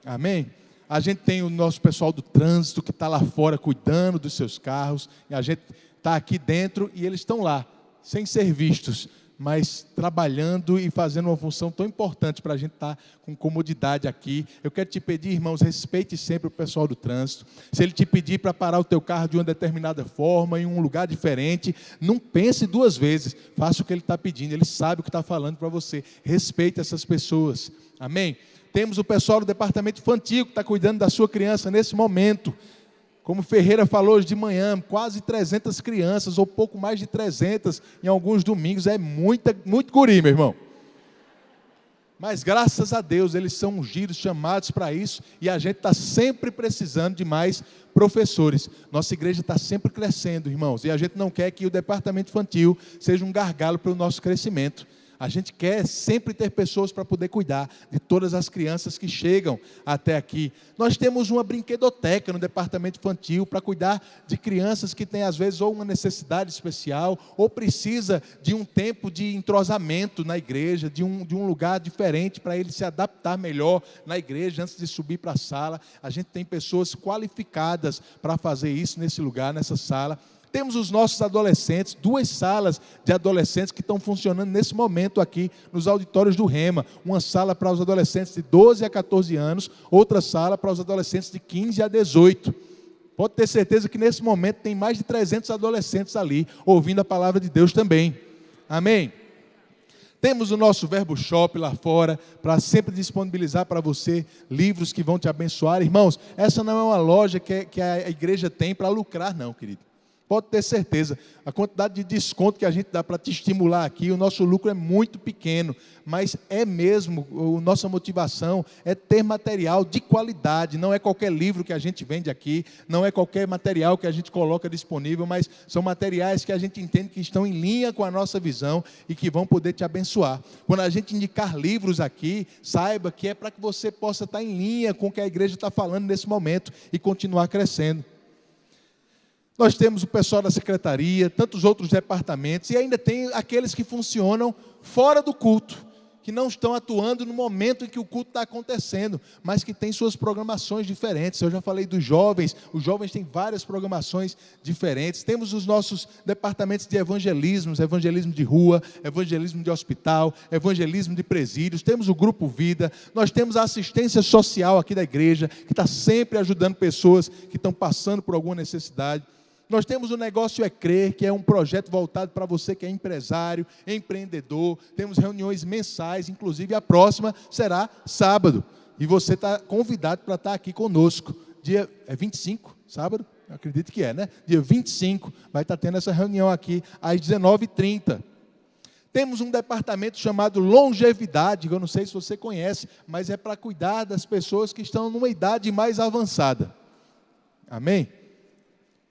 Amém? A gente tem o nosso pessoal do trânsito que está lá fora cuidando dos seus carros, e a gente está aqui dentro e eles estão lá, sem ser vistos, mas trabalhando e fazendo uma função tão importante para a gente estar com comodidade aqui. Eu quero te pedir, irmãos, respeite sempre o pessoal do trânsito. Se ele te pedir para parar o teu carro de uma determinada forma, em um lugar diferente, não pense duas vezes, faça o que ele está pedindo, ele sabe o que está falando para você. Respeite essas pessoas, amém? Temos o pessoal do departamento infantil que está cuidando da sua criança nesse momento. Como Ferreira falou hoje de manhã, quase 300 crianças, ou pouco mais de 300, em alguns domingos, é muito guri, meu irmão. Mas graças a Deus, eles são ungidos, chamados para isso, e a gente está sempre precisando de mais professores. Nossa igreja está sempre crescendo, irmãos, e a gente não quer que o departamento infantil seja um gargalo para o nosso crescimento. A gente quer sempre ter pessoas para poder cuidar de todas as crianças que chegam até aqui. Nós temos uma brinquedoteca no departamento infantil para cuidar de crianças que têm, às vezes, ou uma necessidade especial, ou precisa de um tempo de entrosamento na igreja, de um lugar diferente para ele se adaptar melhor na igreja antes de subir para a sala. A gente tem pessoas qualificadas para fazer isso nesse lugar, nessa sala. Temos os nossos adolescentes, 2 salas de adolescentes que estão funcionando nesse momento aqui nos auditórios do Rema. Uma sala para os adolescentes de 12 a 14 anos, outra sala para os adolescentes de 15 a 18. Pode ter certeza que nesse momento tem mais de 300 adolescentes ali, ouvindo a palavra de Deus também. Amém? Temos o nosso Verbo Shop lá fora, para sempre disponibilizar para você livros que vão te abençoar. Irmãos, essa não é uma loja que a igreja tem para lucrar não, querido. Pode ter certeza, a quantidade de desconto que a gente dá para te estimular aqui, o nosso lucro é muito pequeno, mas é mesmo, a nossa motivação é ter material de qualidade, não é qualquer livro que a gente vende aqui, não é qualquer material que a gente coloca disponível, mas são materiais que a gente entende que estão em linha com a nossa visão e que vão poder te abençoar. Quando a gente indicar livros aqui, saiba que é para que você possa estar em linha com o que a igreja está falando nesse momento e continuar crescendo. Nós temos o pessoal da secretaria, tantos outros departamentos, e ainda tem aqueles que funcionam fora do culto, que não estão atuando no momento em que o culto está acontecendo, mas que têm suas programações diferentes. Eu já falei dos jovens, os jovens têm várias programações diferentes. Temos os nossos departamentos de evangelismo de rua, evangelismo de hospital, evangelismo de presídios, temos o Grupo Vida, nós temos a assistência social aqui da igreja, que está sempre ajudando pessoas que estão passando por alguma necessidade. Nós temos o Negócio é Crer, que é um projeto voltado para você que é empresário, empreendedor. Temos reuniões mensais, inclusive a próxima será sábado. E você está convidado para estar aqui conosco. Dia 25, sábado? Eu acredito que é, né? Dia 25 vai estar tendo essa reunião aqui às 19h30. Temos um departamento chamado Longevidade, que eu não sei se você conhece, mas é para cuidar das pessoas que estão numa idade mais avançada. Amém?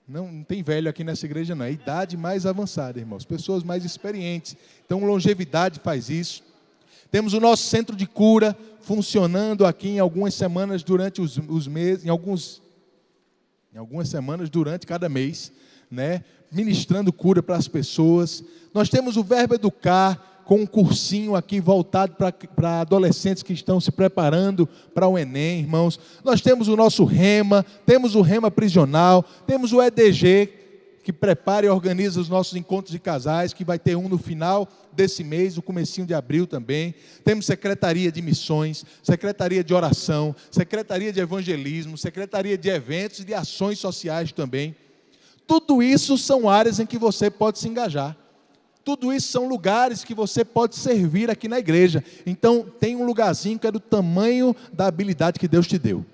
Não tem velho aqui nessa igreja não, é idade mais avançada, irmãos, pessoas mais experientes. Então, Longevidade faz isso. Temos o nosso centro de cura funcionando aqui em algumas semanas durante os meses, em algumas semanas durante cada mês, né? Ministrando cura para as pessoas. Nós temos o Verbo Educar, com um cursinho aqui voltado para adolescentes que estão se preparando para o Enem, irmãos. Nós temos o nosso Rema, temos o Rema Prisional, temos o EDG, que prepara e organiza os nossos encontros de casais, que vai ter um no final desse mês, no comecinho de abril também. Temos Secretaria de Missões, Secretaria de Oração, Secretaria de Evangelismo, Secretaria de Eventos e de Ações Sociais também. Tudo isso são áreas em que você pode se engajar. Tudo isso são lugares que você pode servir aqui na igreja. Então, tem um lugarzinho que é do tamanho da habilidade que Deus te deu.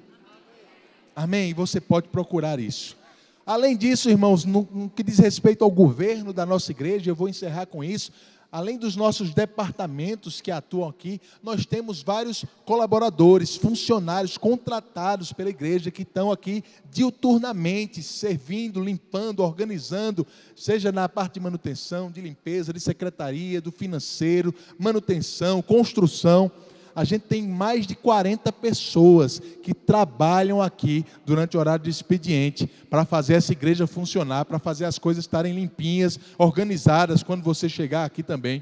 Amém? E você pode procurar isso. Além disso, irmãos, no que diz respeito ao governo da nossa igreja, eu vou encerrar com isso. Além dos nossos departamentos que atuam aqui, nós temos vários colaboradores, funcionários contratados pela igreja que estão aqui diuturnamente, servindo, limpando, organizando, seja na parte de manutenção, de limpeza, de secretaria, do financeiro, manutenção, construção. A gente tem mais de 40 pessoas que trabalham aqui durante o horário de expediente para fazer essa igreja funcionar, para fazer as coisas estarem limpinhas, organizadas quando você chegar aqui também.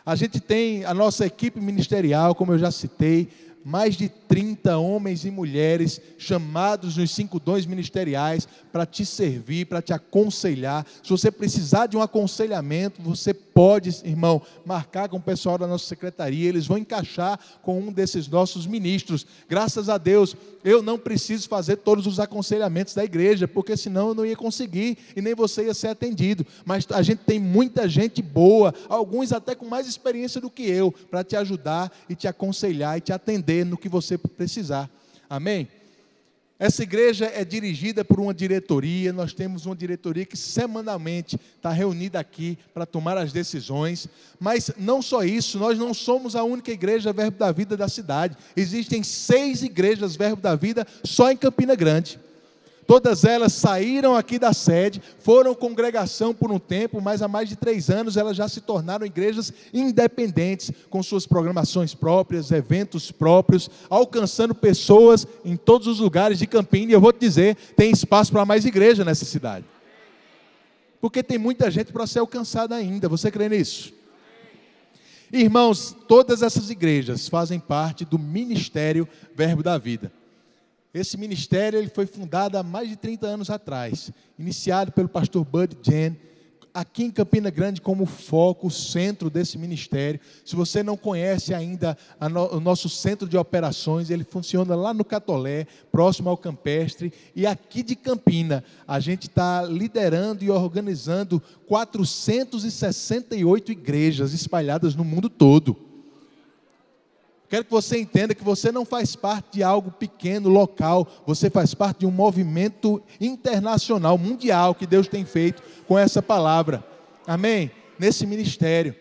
A gente tem a nossa equipe ministerial, como eu já citei, mais de 30 homens e mulheres chamados nos 5 dons ministeriais para te servir, para te aconselhar. Se você precisar de um aconselhamento, você pode, irmão, marcar com o pessoal da nossa secretaria, eles vão encaixar com um desses nossos ministros. Graças a Deus, eu não preciso fazer todos os aconselhamentos da igreja, porque senão eu não ia conseguir e nem você ia ser atendido. Mas a gente tem muita gente boa, alguns até com mais experiência do que eu, para te ajudar e te aconselhar e te atender no que você precisar. Amém? Essa igreja é dirigida por uma diretoria. Nós temos uma diretoria que semanalmente está reunida aqui para tomar as decisões. Mas não só isso, nós não somos a única igreja Verbo da Vida da cidade. Existem 6 igrejas Verbo da Vida só em Campina Grande. Todas elas saíram aqui da sede, foram congregação por um tempo, mas há mais de 3 anos elas já se tornaram igrejas independentes, com suas programações próprias, eventos próprios, alcançando pessoas em todos os lugares de Campina. E eu vou te dizer, tem espaço para mais igreja nessa cidade. Porque tem muita gente para ser alcançada ainda. Você crê nisso? Irmãos, todas essas igrejas fazem parte do Ministério Verbo da Vida. Esse ministério ele foi fundado há mais de 30 anos atrás, iniciado pelo pastor Bud Jen, aqui em Campina Grande como foco, o centro desse ministério. Se você não conhece ainda o nosso centro de operações, ele funciona lá no Catolé, próximo ao Campestre, e aqui de Campina, a gente está liderando e organizando 468 igrejas espalhadas no mundo todo. Quero que você entenda que você não faz parte de algo pequeno, local. Você faz parte de um movimento internacional, mundial, que Deus tem feito com essa palavra. Amém? Nesse ministério.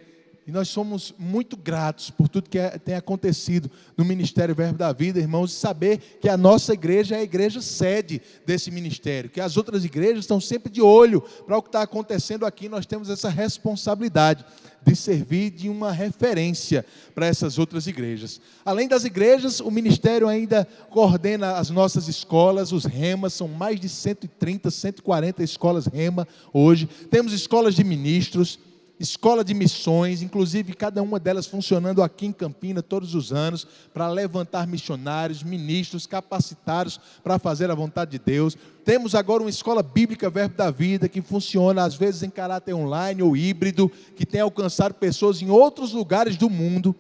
E nós somos muito gratos por tudo que tem acontecido no Ministério Verbo da Vida, irmãos, e saber que a nossa igreja é a igreja sede desse ministério, que as outras igrejas estão sempre de olho para o que está acontecendo aqui. Nós temos essa responsabilidade de servir de uma referência para essas outras igrejas. Além das igrejas, o ministério ainda coordena as nossas escolas, os remas, são mais de 130, 140 escolas rema hoje. Temos escolas de ministros, escola de missões, inclusive cada uma delas funcionando aqui em Campina todos os anos, para levantar missionários, ministros capacitados para fazer a vontade de Deus. Temos agora uma escola bíblica Verbo da Vida, que funciona às vezes em caráter online ou híbrido, que tem alcançado pessoas em outros lugares do mundo,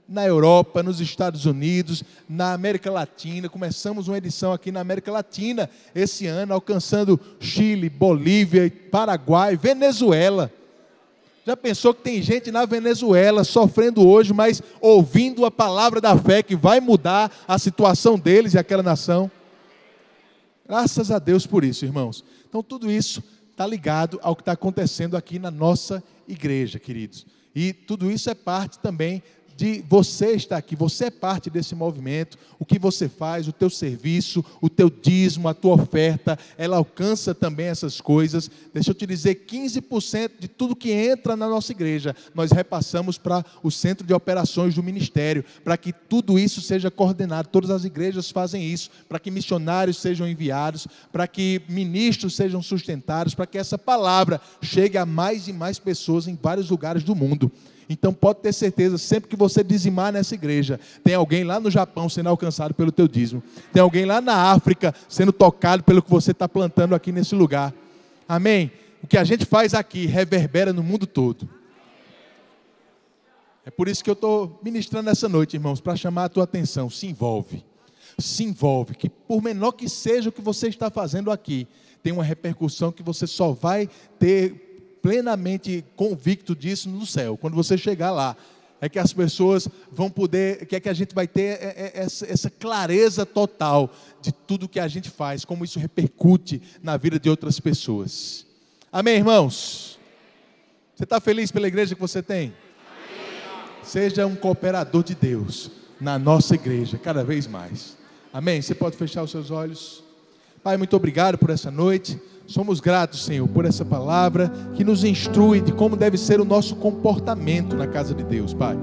na Europa, nos Estados Unidos, na América Latina. Começamos uma edição aqui na América Latina esse ano, alcançando Chile, Bolívia, Paraguai, Venezuela. Já pensou que tem gente na Venezuela sofrendo hoje, mas ouvindo a palavra da fé que vai mudar a situação deles e aquela nação? Graças a Deus por isso, irmãos. Então tudo isso está ligado ao que está acontecendo aqui na nossa igreja, queridos. E tudo isso é parte também de você estar aqui. Você é parte desse movimento. O que você faz, o teu serviço, o teu dízimo, a tua oferta, ela alcança também essas coisas. Deixa eu te dizer, 15% de tudo que entra na nossa igreja, nós repassamos para o centro de operações do ministério, para que tudo isso seja coordenado. Todas as igrejas fazem isso, para que missionários sejam enviados, para que ministros sejam sustentados, para que essa palavra chegue a mais e mais pessoas em vários lugares do mundo. Então pode ter certeza, sempre que você dizimar nessa igreja, tem alguém lá no Japão sendo alcançado pelo teu dízimo. Tem alguém lá na África sendo tocado pelo que você está plantando aqui nesse lugar. Amém? O que a gente faz aqui reverbera no mundo todo. É por isso que eu estou ministrando essa noite, irmãos, para chamar a tua atenção. Se envolve. Se envolve, que por menor que seja o que você está fazendo aqui, tem uma repercussão que você só vai ter plenamente convicto disso no céu, quando você chegar lá. É que as pessoas vão poder, que a gente vai ter essa clareza total de tudo que a gente faz, como isso repercute na vida de outras pessoas. Amém, irmãos? Você está feliz pela igreja que você tem? Amém. Seja um cooperador de Deus na nossa igreja, cada vez mais. Amém? Você pode fechar os seus olhos. Pai, muito obrigado por essa noite. Somos gratos, Senhor, por essa palavra que nos instrui de como deve ser o nosso comportamento na casa de Deus, Pai.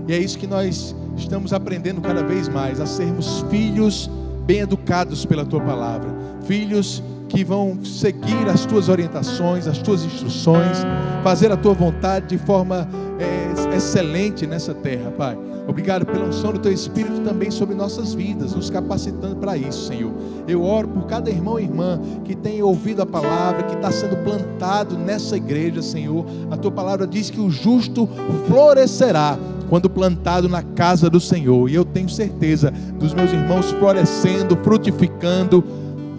E é isso que nós estamos aprendendo cada vez mais, a sermos filhos bem educados pela Tua palavra, filhos que vão seguir as tuas orientações, as tuas instruções, fazer a tua vontade de forma excelente nessa terra, Pai. Obrigado pela unção do teu Espírito também sobre nossas vidas, nos capacitando para isso, Senhor. Eu oro por cada irmão e irmã que tem ouvido a palavra, que está sendo plantado nessa igreja, Senhor. A tua palavra diz que o justo florescerá quando plantado na casa do Senhor. E eu tenho certeza dos meus irmãos florescendo, frutificando,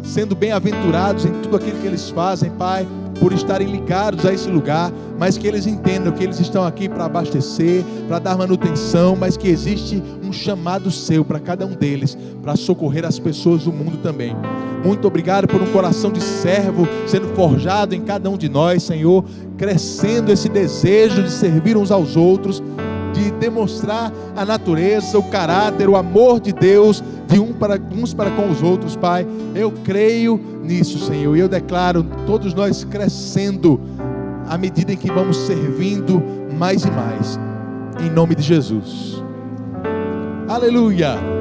sendo bem-aventurados em tudo aquilo que eles fazem, Pai, por estarem ligados a esse lugar, mas que eles entendam que eles estão aqui para abastecer, para dar manutenção, mas que existe um chamado seu para cada um deles, para socorrer as pessoas do mundo também. Muito obrigado por um coração de servo sendo forjado em cada um de nós, Senhor, crescendo esse desejo de servir uns aos outros, de demonstrar a natureza, o caráter, o amor de Deus, de uns para com os outros, Pai. Eu creio nisso, Senhor, e eu declaro todos nós crescendo à medida em que vamos servindo mais e mais, em nome de Jesus. Aleluia.